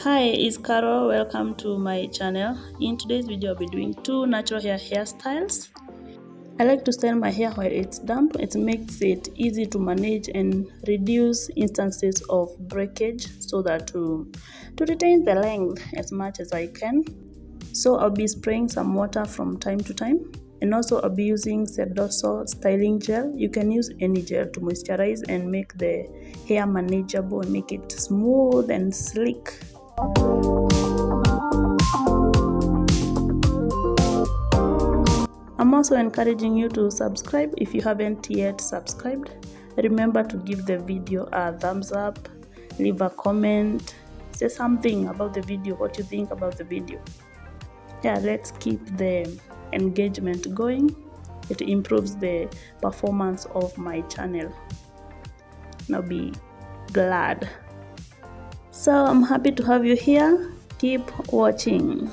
Hi, it's Carol. Welcome to my channel. In today's video, I'll be doing 2 natural hairstyles. I like to style my hair while it's damp. It makes it easy to manage and reduce instances of breakage so that to retain the length as much as I can. So I'll be spraying some water from time to time. And also I'll be using Sedoso styling gel. You can use any gel to moisturize and make the hair manageable and make it smooth and sleek. I'm also encouraging you to subscribe if you haven't yet subscribed. Remember to give the video a thumbs up, leave a comment, say something about the video, what you think about the video. Yeah, let's keep the engagement going. It improves the performance of my channel. Now be glad. So I'm happy to have you here. Keep watching.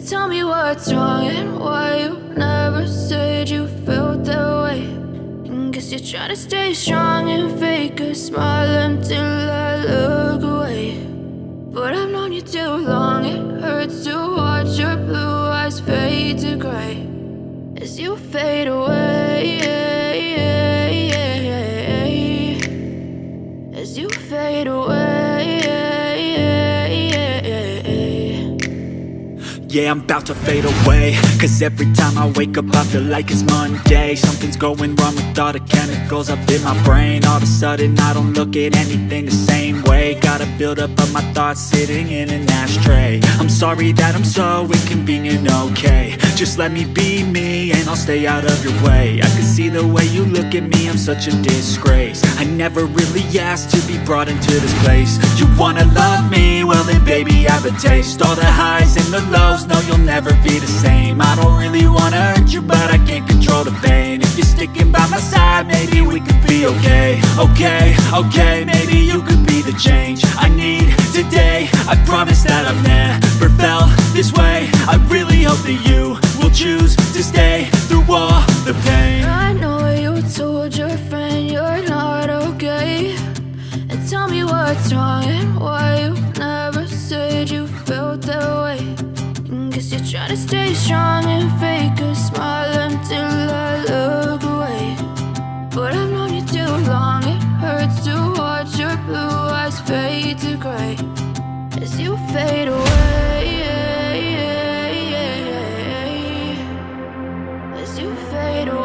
Tell me what's wrong and why you never said you felt that way. And guess you're trying to stay strong and fake a smile until I look away. But I've known you too long, it hurts to watch your blue eyes fade to gray as you fade away, as you fade away. Yeah, I'm about to fade away, cause every time I wake up I feel like it's Monday. Something's going wrong with all the chemicals up in my brain. All of a sudden I don't look at anything the same way. Gotta build up of my thoughts sitting in an ashtray. I'm sorry that I'm so inconvenient, okay. Just let me be me and I'll stay out of your way. I can see the way you look at me, I'm such a disgrace. I never really asked to be brought into this place. You wanna love me? Well then baby I have a taste. All the highs and the lows, no you'll never be the same. I don't really wanna hurt you but I can't control the pain. If you're sticking by my side maybe we could be okay. Okay, maybe you could be the change I need today. I promise that I've never felt this way. I really hope that you will choose to stay through all the pain. I know you told your friend you're not okay. And tell me what's wrong and why you never said you felt that way. And guess you're trying to stay strong and fake a smile until I as you fade away.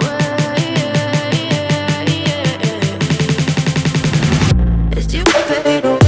As you fade away.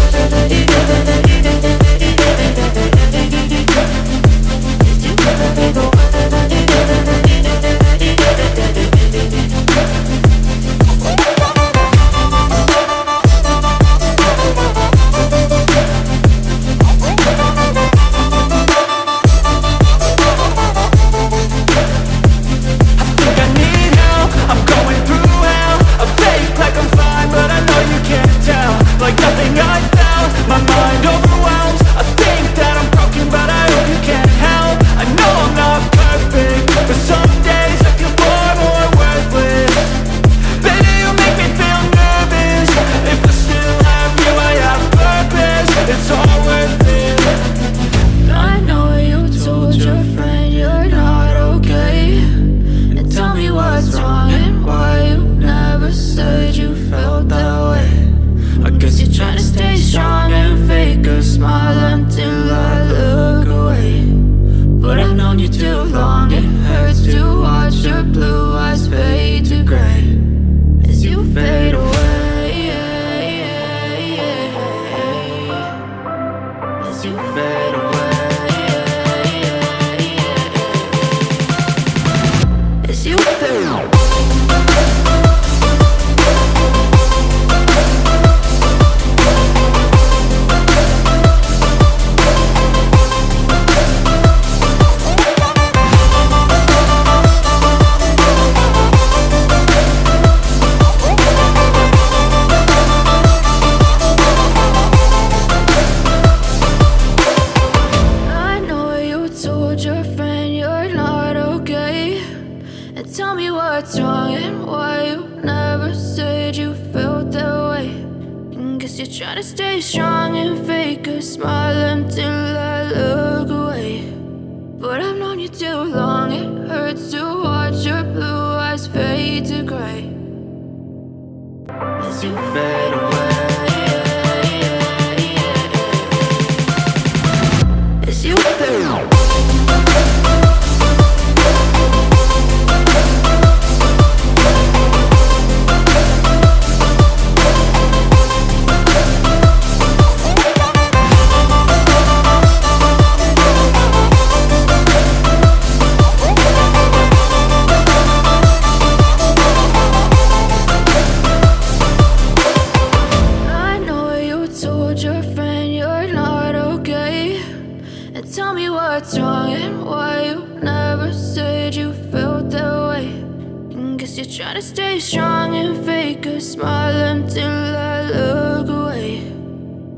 Tell me what's wrong and why you never said you felt that way. And guess you're trying to stay strong and fake a smile until I look away. But I've known you too long, it hurts to watch your blue eyes fade to gray as you fade away. As you fade away. Tell me what's wrong and why you never said you felt that way. And guess you're trying to stay strong and fake a smile until I look away.